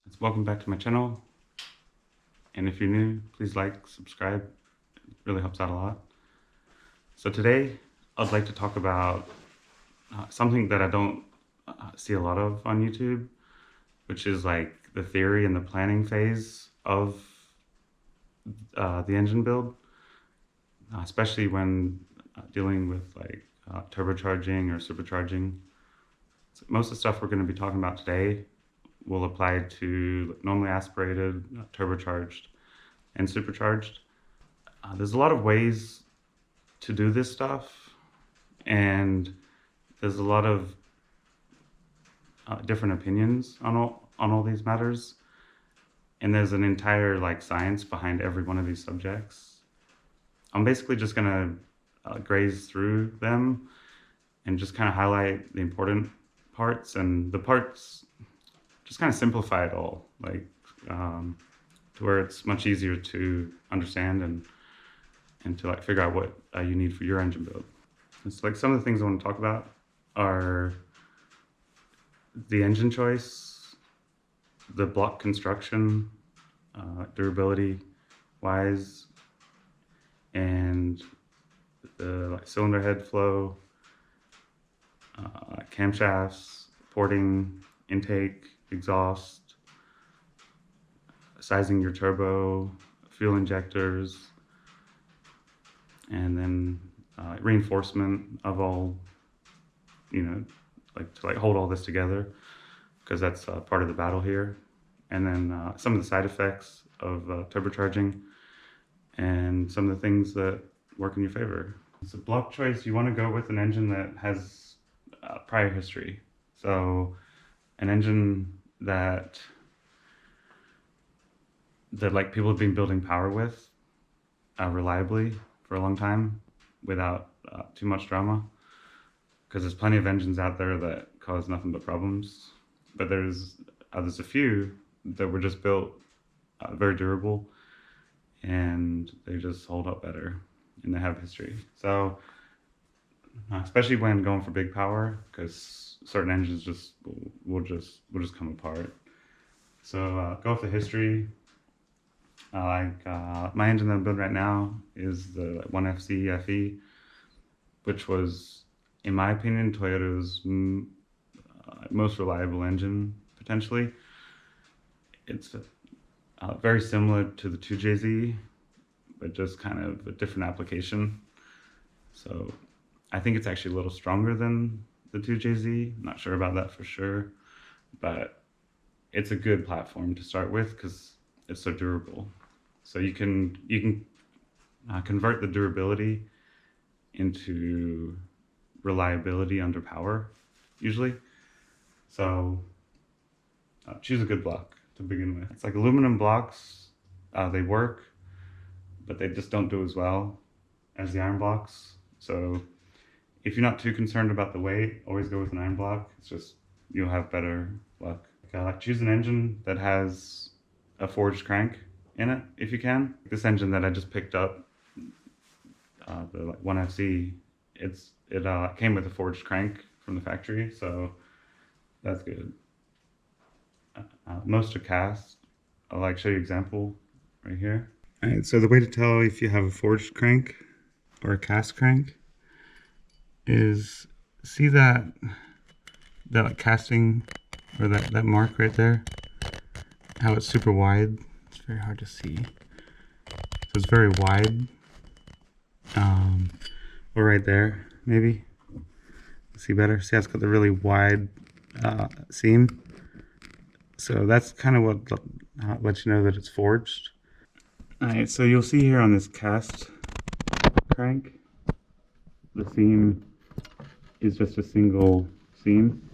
Welcome back to my channel, and if you're new, please like, subscribe. It really helps out a lot. So today I'd like to talk about something that I don't see a lot of on YouTube, which is like the theory and the planning phase of the engine build, especially when dealing with like turbocharging or supercharging. So most of the stuff we're going to be talking about today will apply to normally aspirated, turbocharged, and supercharged. There's a lot of ways to do this stuff, and there's a lot of different opinions on all these matters, and there's an entire like science behind every one of these subjects. I'm basically just gonna graze through them and just kind of highlight the important parts, and the parts just kind of simplify it all, like to where it's much easier to understand and to like figure out what you need for your engine build. It's like some of the things I want to talk about are the engine choice, the block construction, durability wise, and the like cylinder head flow, camshafts, porting, intake, exhaust, sizing your turbo, fuel injectors, and then reinforcement of all, like to like hold all this together, because that's part of the battle here. And then some of the side effects of turbocharging and some of the things that work in your favor. So block choice, you want to go with an engine that has prior history. So an engine that like people have been building power with reliably for a long time without too much drama, because there's plenty of engines out there that cause nothing but problems, but there's a few that were just built very durable, and they just hold up better, and they have history. So especially when going for big power, because certain engines just will just come apart. So go with the history. My engine that I'm building right now is the 1FC FE, which was, in my opinion, Toyota's most reliable engine, potentially. It's very similar to the 2JZ, but just kind of a different application. So I think it's actually a little stronger than the 2JZ. Not sure about that for sure, but it's a good platform to start with because it's so durable. So you can convert the durability into reliability under power, usually. So choose a good block to begin with. It's like aluminum blocks, they work, but they just don't do as well as the iron blocks. So if you're not too concerned about the weight, always go with an iron block. It's just, you'll have better luck. Choose an engine that has a forged crank in it if you can. This engine that I just picked up, the 1FC, it came with a forged crank from the factory, so that's good. Most are cast. I'll show you an example right here. All right, so the way to tell if you have a forged crank or a cast crank is see that casting, or that mark right there, how it's super wide. It's very hard to see. So it's very wide. Or right there, maybe. See better? See how it's got the really wide seam? So that's kind of what lets you know that it's forged. Alright, so you'll see here on this cast crank, the seam is just a single seam.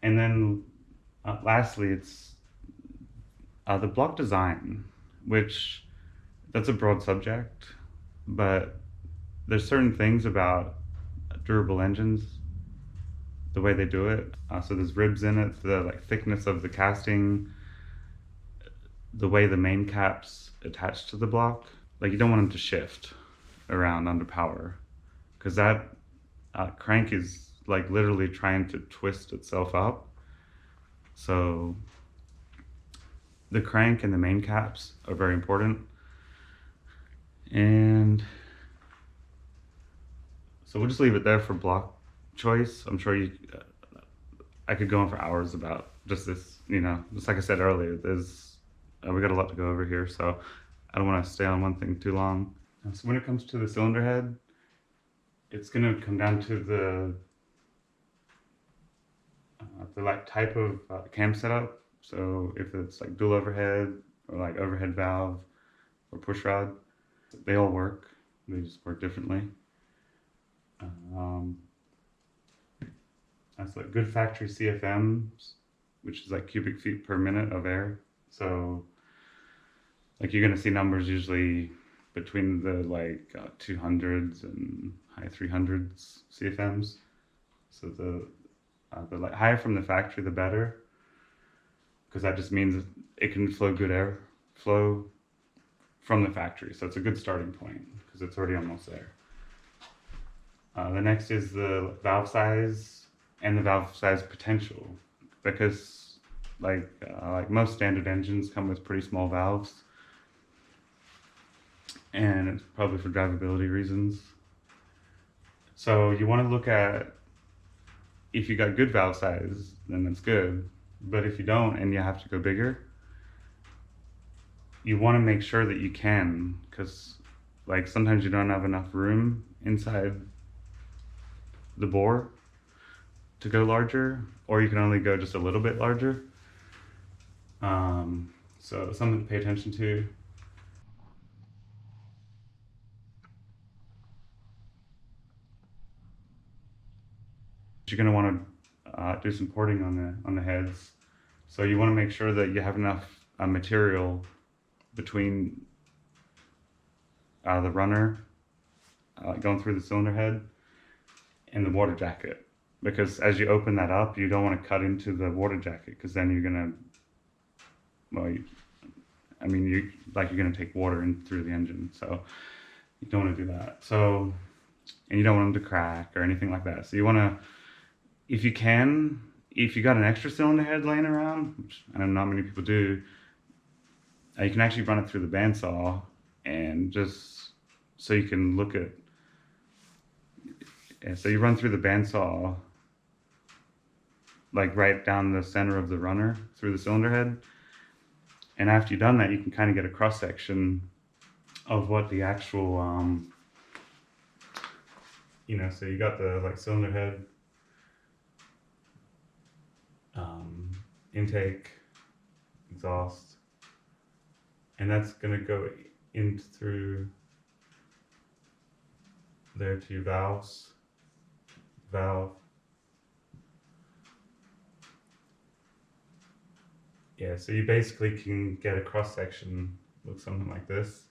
And then lastly, it's the block design, which that's a broad subject, but there's certain things about durable engines, the way they do it. So there's ribs in it, the thickness of the casting, the way the main caps attach to the block. Like, you don't want them to shift around under power, because that crank is like literally trying to twist itself up So the crank and the main caps are very important. And so we'll just leave it there for block choice. I'm sure I could go on for hours about just this, just like I said earlier, we got a lot to go over here, so I don't want to stay on one thing too long. So when it comes to the cylinder head, it's going to come down to the like type of cam setup. So if it's like dual overhead or like overhead valve or push rod, they all work. They just work differently. That's like good factory CFMs, which is like cubic feet per minute of air. So like you're gonna see numbers usually between the like 200s and high 300s CFMs. So the like higher from the factory, the better, because that just means it can flow good air flow from the factory. So it's a good starting point because it's already almost there. The next is the valve size and the valve size potential, because like most standard engines come with pretty small valves, and it's probably for drivability reasons. So you want to look at, if you got good valve size, then that's good. But if you don't and you have to go bigger, you want to make sure that you can, because like sometimes you don't have enough room inside the bore to go larger, or you can only go just a little bit larger. So something to pay attention to. You're going to want to do some porting on the heads. So you want to make sure that you have enough material between the runner going through the cylinder head and the water jacket, because as you open that up, you don't want to cut into the water jacket, because then you're gonna, you're gonna take water in through the engine, so you don't want to do that. So, and you don't want them to crack or anything like that. So you want to, if you got an extra cylinder head laying around, which I know not many people do, you can actually run it through the bandsaw, and just so you can look at. Yeah, so you run through the bandsaw, like right down the center of the runner through the cylinder head. And after you've done that, you can kind of get a cross section of what the actual, so you got the like cylinder head, intake, exhaust, and that's gonna go in through there to your valves. Valve. Yeah, so you basically can get a cross section, look something like this.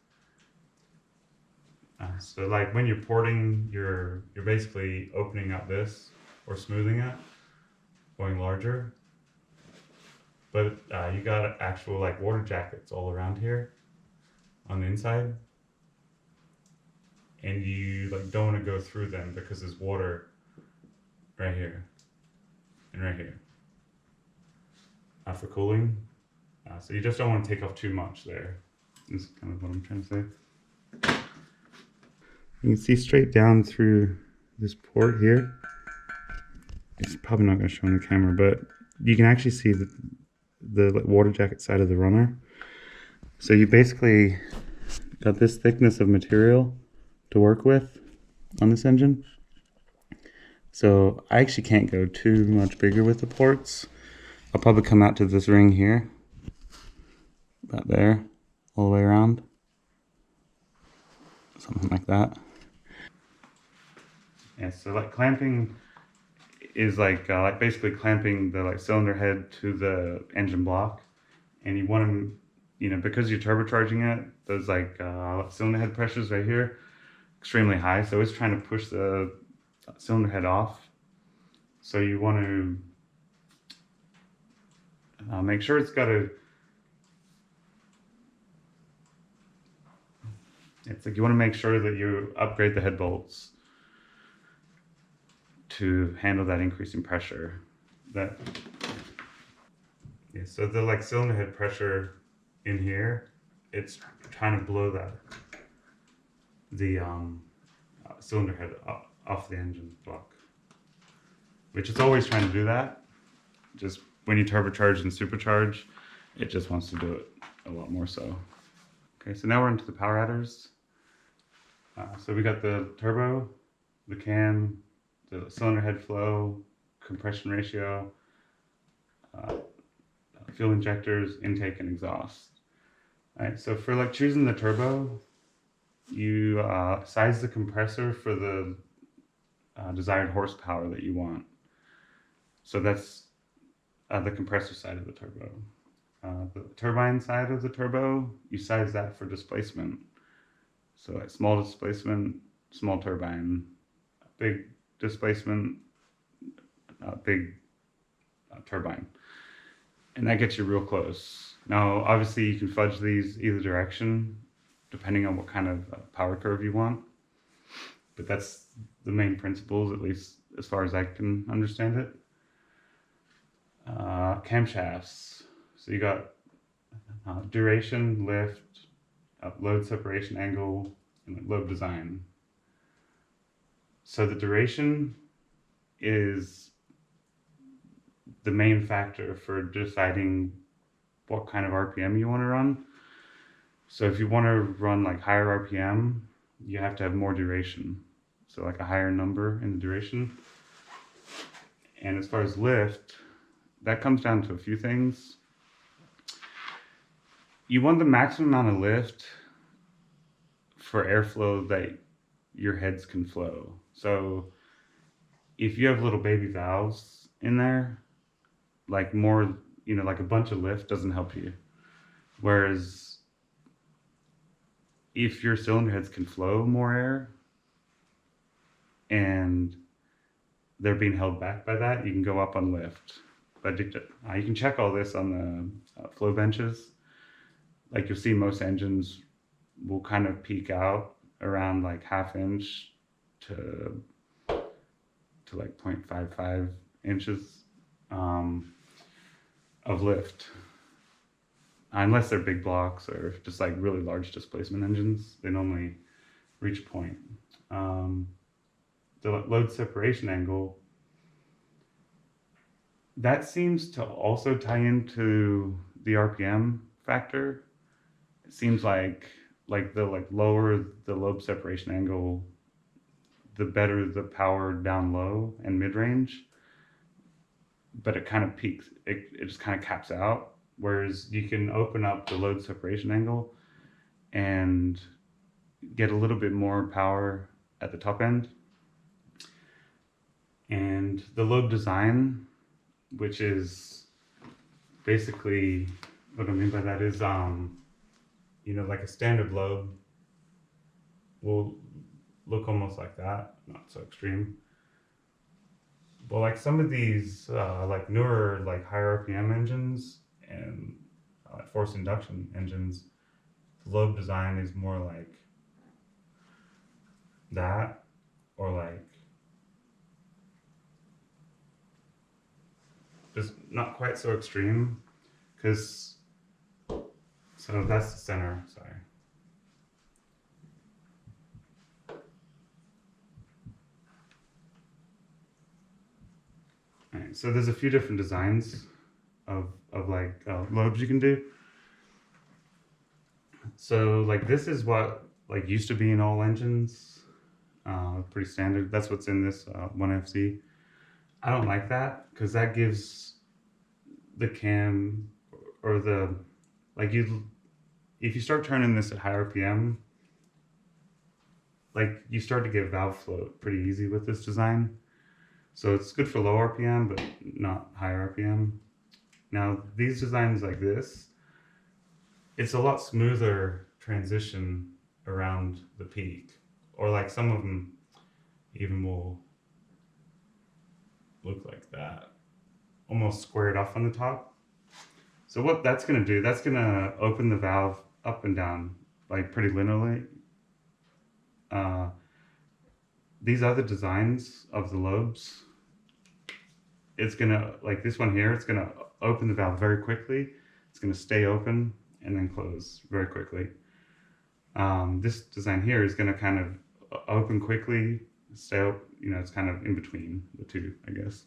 So like when you're porting, you're basically opening up this or smoothing it, going larger. But you got actual like water jackets all around here on the inside, and you like don't want to go through them because there's water right here and right here for cooling. So you just don't want to take off too much there. This is kind of what I'm trying to say. You can see straight down through this port here. It's probably not going to show on the camera, but you can actually see the water jacket side of the runner. So you basically got this thickness of material to work with on this engine. So I actually can't go too much bigger with the ports. I'll probably come out to this ring here, about there, all the way around, something like that. Yeah, so like clamping is like basically clamping the like cylinder head to the engine block, and you want to, because you're turbocharging it, those like cylinder head pressures right here, extremely high, so it's trying to push the cylinder head off. So you want to make sure it's got it's like you want to make sure that you upgrade the head bolts to handle that increase in pressure. Yeah, so the like cylinder head pressure in here, it's trying to blow the cylinder head off the engine block, which it's always trying to do that. Just when you turbocharge and supercharge, it just wants to do it a lot more so. Okay, so now we're into the power adders. So we got the turbo, the cam, the cylinder head flow, compression ratio, fuel injectors, intake, and exhaust. All right, so for like choosing the turbo, you size the compressor for the desired horsepower that you want. So that's the compressor side of the turbo. The turbine side of the turbo, you size that for displacement. So like small displacement, small turbine, big displacement, big turbine. And that gets you real close. Now, obviously you can fudge these either direction, depending on what kind of power curve you want. But that's the main principles, at least as far as I can understand it. Camshafts. So you got duration, lift, load separation angle, and load design. So the duration is the main factor for deciding what kind of RPM you want to run. So if you want to run like higher RPM, you have to have more duration. So like a higher number in the duration. And as far as lift, that comes down to a few things. You want the maximum amount of lift for airflow that your heads can flow. So if you have little baby valves in there, like more, like a bunch of lift doesn't help you. Whereas if your cylinder heads can flow more air and they're being held back by that, you can go up on lift. But you can check all this on the flow benches. Like you'll see most engines will kind of peak out around like 1/2 inch to like 0.55 inches of lift. Unless they're big blocks or just like really large displacement engines, they normally reach a point. The load separation angle, that seems to also tie into the RPM factor. It seems like the lower the load separation angle, the better the power down low and mid range. But it kind of peaks. It just kind of caps out. Whereas you can open up the load separation angle and get a little bit more power at the top end. And the lobe design, which is basically, what I mean by that is, like a standard lobe will look almost like that, not so extreme. But like some of these, like newer, like higher RPM engines and forced induction engines, the lobe design is more like that, or like just not quite so extreme, because so that's the center. Sorry. All right, so there's a few different designs of like lobes you can do. So like this is what like used to be in all engines, pretty standard. That's what's in this 1FC. I don't like that because that gives the cam or the if you start turning this at high RPM, like you start to get valve float pretty easy with this design. So it's good for low RPM, but not high RPM. Now these designs like this, it's a lot smoother transition around the peak, or like some of them even will look like that, almost squared off on the top. So what that's gonna do, that's gonna open the valve up and down like pretty linearly. These other designs of the lobes, it's gonna, like this one here, it's gonna open the valve very quickly. It's gonna stay open and then close very quickly. This design here is gonna kind of open quickly, stay, it's kind of in between the two, I guess.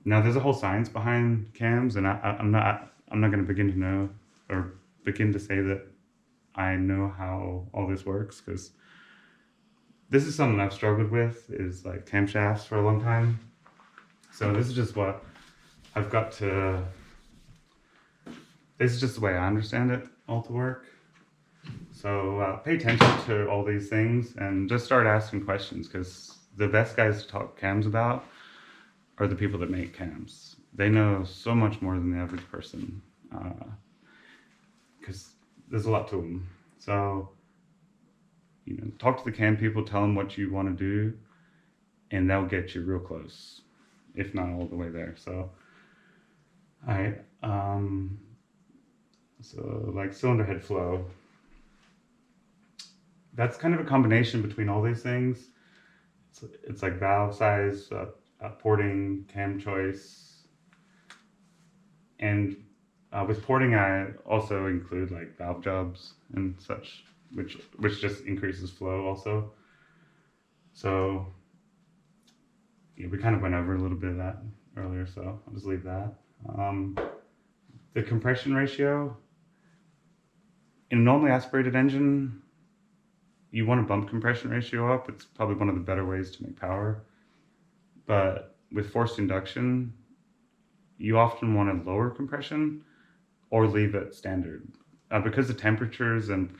Now there's a whole science behind cams, and I'm not going to begin to know or begin to say that I know how all this works, because this is something I've struggled with, is like camshafts for a long time. So this is just what I've got to. This is just the way I understand it all to work. So pay attention to all these things and just start asking questions, because the best guys to talk cams about are the people that make cams. They know so much more than the average person, because there's a lot to them. So, talk to the cam people, tell them what you want to do, and they'll get you real close, if not all the way there. So, so like cylinder head flow, that's kind of a combination between all these things. It's like valve size, porting, cam choice, and with porting I also include like valve jobs and such, which just increases flow also. So yeah, we kind of went over a little bit of that earlier, so I'll just leave that. The compression ratio in a normally aspirated engine, you want to bump compression ratio up. It's probably one of the better ways to make power. But with forced induction, you often want to lower compression or leave it standard. Because the temperatures and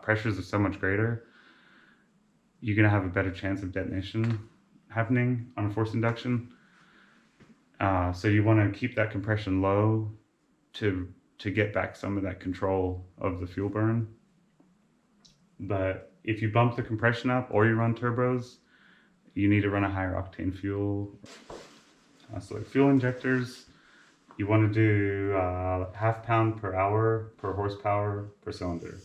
pressures are so much greater, you're going to have a better chance of detonation happening on a forced induction. So you want to keep that compression low to get back some of that control of the fuel burn. But if you bump the compression up or you run turbos, you need to run a higher octane fuel. So like fuel injectors, you want to do half pound per hour per horsepower per cylinder.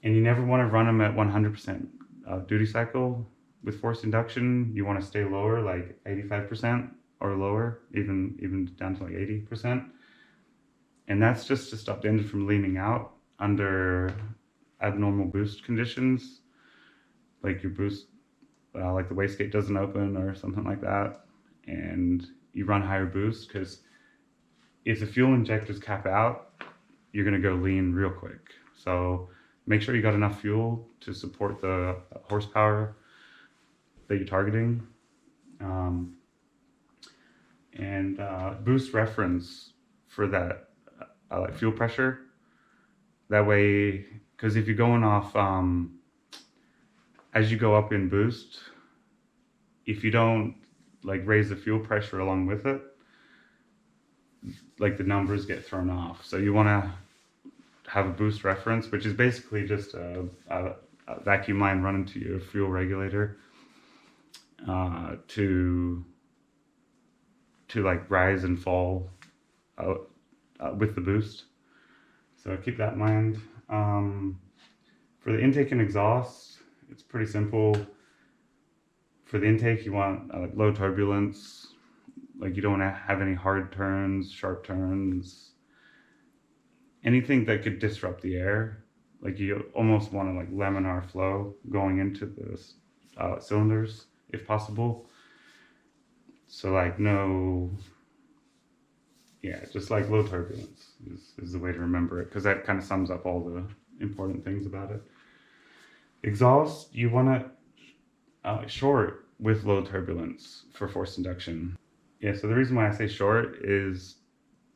And you never want to run them at 100% duty cycle. With forced induction, you want to stay lower, like 85% or lower, even down to like 80%. And that's just to stop the engine from leaning out under abnormal boost conditions, like your boost, like the wastegate doesn't open or something like that, and you run higher boost, because if the fuel injectors cap out, you're going to go lean real quick. So make sure you got enough fuel to support the horsepower that you're targeting, and boost reference for that like fuel pressure. That way, because if you're going off as you go up in boost, if you don't like raise the fuel pressure along with it, like the numbers get thrown off. So you want to have a boost reference, which is basically just a vacuum line running to your fuel regulator to like rise and fall with the boost. So keep that in mind. For the intake and exhaust, it's pretty simple. For the intake, you want low turbulence. Like you don't want to have any hard turns, sharp turns, anything that could disrupt the air. Like you almost want to like laminar flow going into the cylinders if possible. So like just like low turbulence is the way to remember it, because that kind of sums up all the important things about it. Exhaust, you want to short with low turbulence for forced induction. Yeah, so the reason why I say short is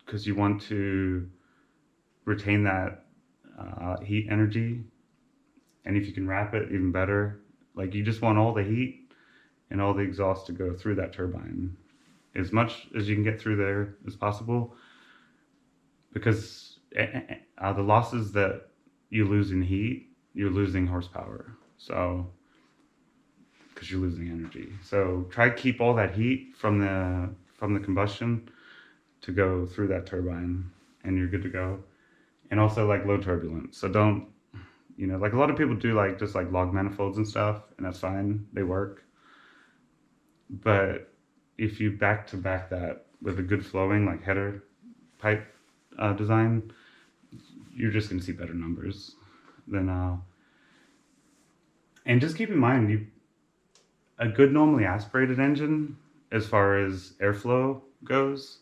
because you want to retain that heat energy, and if you can wrap it, even better. Like you just want all the heat and all the exhaust to go through that turbine as much as you can get through there as possible, because the losses that you lose in heat, you're losing horsepower. So because you're losing energy. So try to keep all that heat from the combustion to go through that turbine, and you're good to go. And also like low turbulence. So don't, like a lot of people do like just like log manifolds and stuff, and that's fine, they work. But if you back to back that with a good flowing like header pipe design, you're just going to see better numbers than and just keep in mind a good normally aspirated engine as far as airflow goes,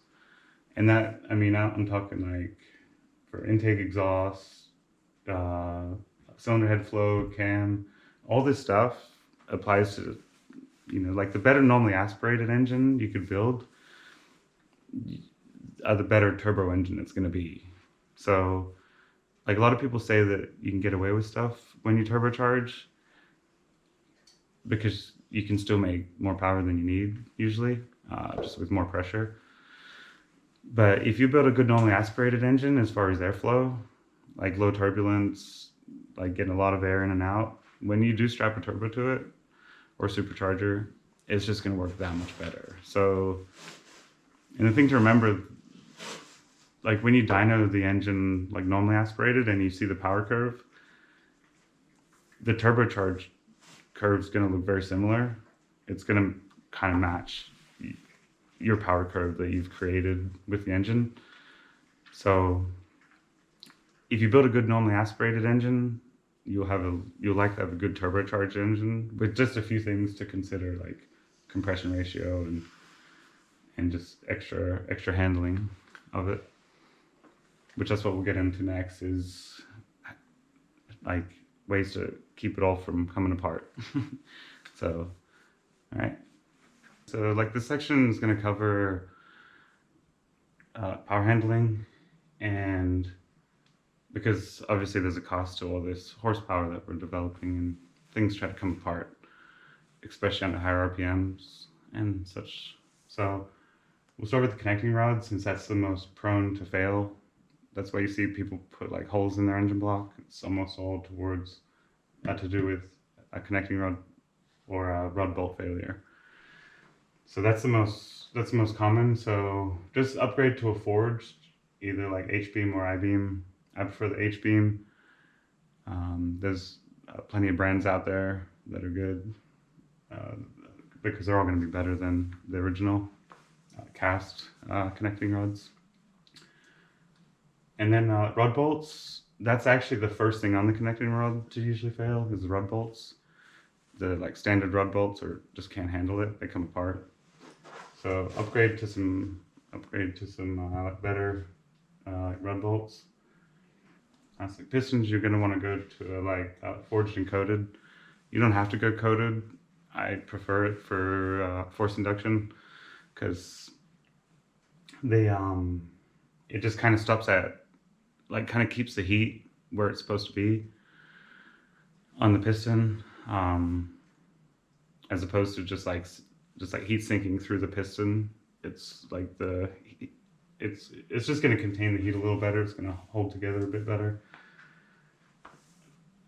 and that, I mean, I'm talking like for intake, exhaust, cylinder head flow, cam, all this stuff applies to, like the better normally aspirated engine you could build, the better turbo engine it's going to be. So like a lot of people say that you can get away with stuff when you turbocharge because you can still make more power than you need usually, just with more pressure. But if you build a good normally aspirated engine as far as airflow, like low turbulence, like getting a lot of air in and out, when you do strap a turbo to it or supercharger, it's just going to work that much better. So, and the thing to remember, like when you dyno the engine like normally aspirated and you see the power curve, the turbocharged curve is going to look very similar. It's going to kind of match your power curve that you've created with the engine. So if you build a good normally aspirated engine, you'll likely have a good turbocharged engine with just a few things to consider, like compression ratio and just extra handling of it, which that's what we'll get into next, is like ways to keep it all from coming apart. So, all right. So like this section is going to cover power handling, and because obviously there's a cost to all this horsepower that we're developing and things try to come apart, especially on the higher RPMs and such. So we'll start with the connecting rod, since that's the most prone to fail. That's why you see people put like holes in their engine block. It's almost all towards to do with a connecting rod or a rod bolt failure. So that's the most common. So just upgrade to a forged, either like H-beam or I-beam. I prefer the H-beam. There's plenty of brands out there that are good because they're all going to be better than the original cast connecting rods. And then rod bolts, that's actually the first thing on the connecting rod to usually fail, is the rod bolts. The like standard rod bolts just can't handle it. They come apart. So upgrade to some better rod bolts. Like pistons, you're going to want to go to forged and coated. You don't have to go coated. I prefer it for forced induction because it just kind of stops at, like, kind of keeps the heat where it's supposed to be on the piston, as opposed to just like heat sinking through the piston. It's like it's just going to contain the heat a little better. It's going to hold together a bit better.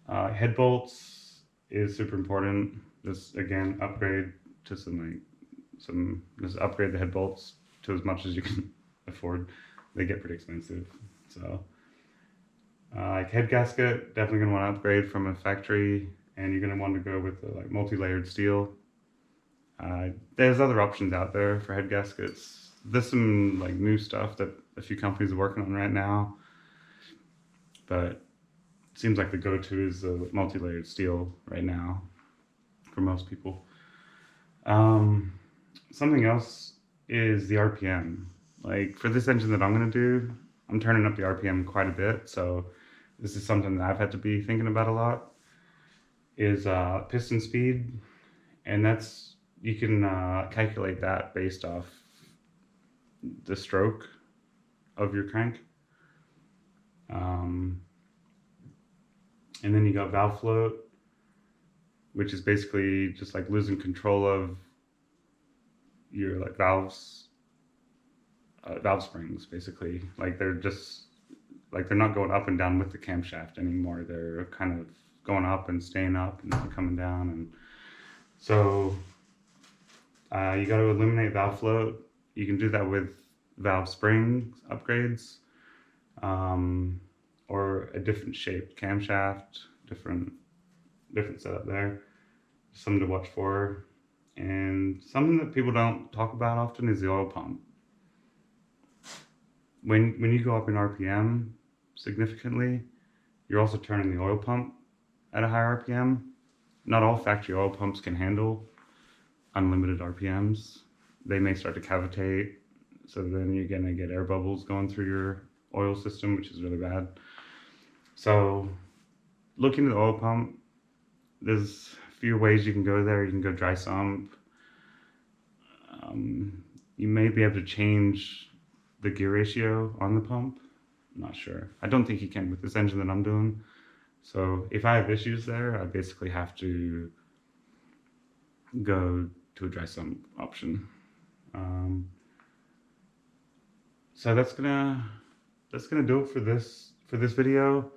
Head bolts is super important. Just again, upgrade to just upgrade the head bolts to as much as you can afford. They get pretty expensive. So like head gasket, definitely going to want to upgrade from a factory, and you're going to want to go with like multi-layered steel. There's other options out there for head gaskets. There's some like new stuff that a few companies are working on right now, but it seems like the go-to is the multi-layered steel right now for most people. Something else is the RPM. Like for this engine that I'm going to do, I'm turning up the RPM quite a bit, so this is something that I've had to be thinking about a lot, is piston speed, and that's, you can calculate that based off the stroke of your crank. And then you got valve float, which is basically just like losing control of your like valve springs, basically. Like they're not going up and down with the camshaft anymore. They're kind of going up and staying up and coming down, and so you got to eliminate valve float. You can do that with valve spring upgrades, or a different shaped camshaft, different setup there. Something to watch for. And something that people don't talk about often is the oil pump. When you go up in RPM significantly, you're also turning the oil pump at a higher RPM. Not all factory oil pumps can handle unlimited RPMs. They may start to cavitate, so then you're gonna get air bubbles going through your oil system, which is really bad. So looking at the oil pump, there's a few ways you can go there. You can go dry sump. You may be able to change the gear ratio on the pump. I'm not sure. I don't think you can with this engine that I'm doing. So if I have issues there, I basically have to go to a dry sump option. So that's gonna do it for this video.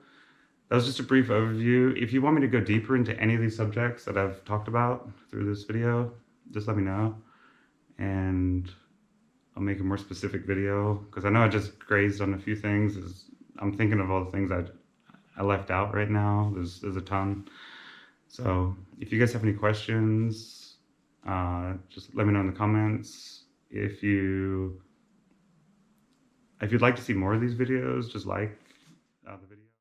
That was just a brief overview. If you want me to go deeper into any of these subjects that I've talked about through this video, just let me know, and I'll make a more specific video, because I know I just grazed on a few things. I'm thinking of all the things I left out right now. There's a ton. So if you guys have any questions, just let me know in the comments. If you'd like to see more of these videos, just like the video.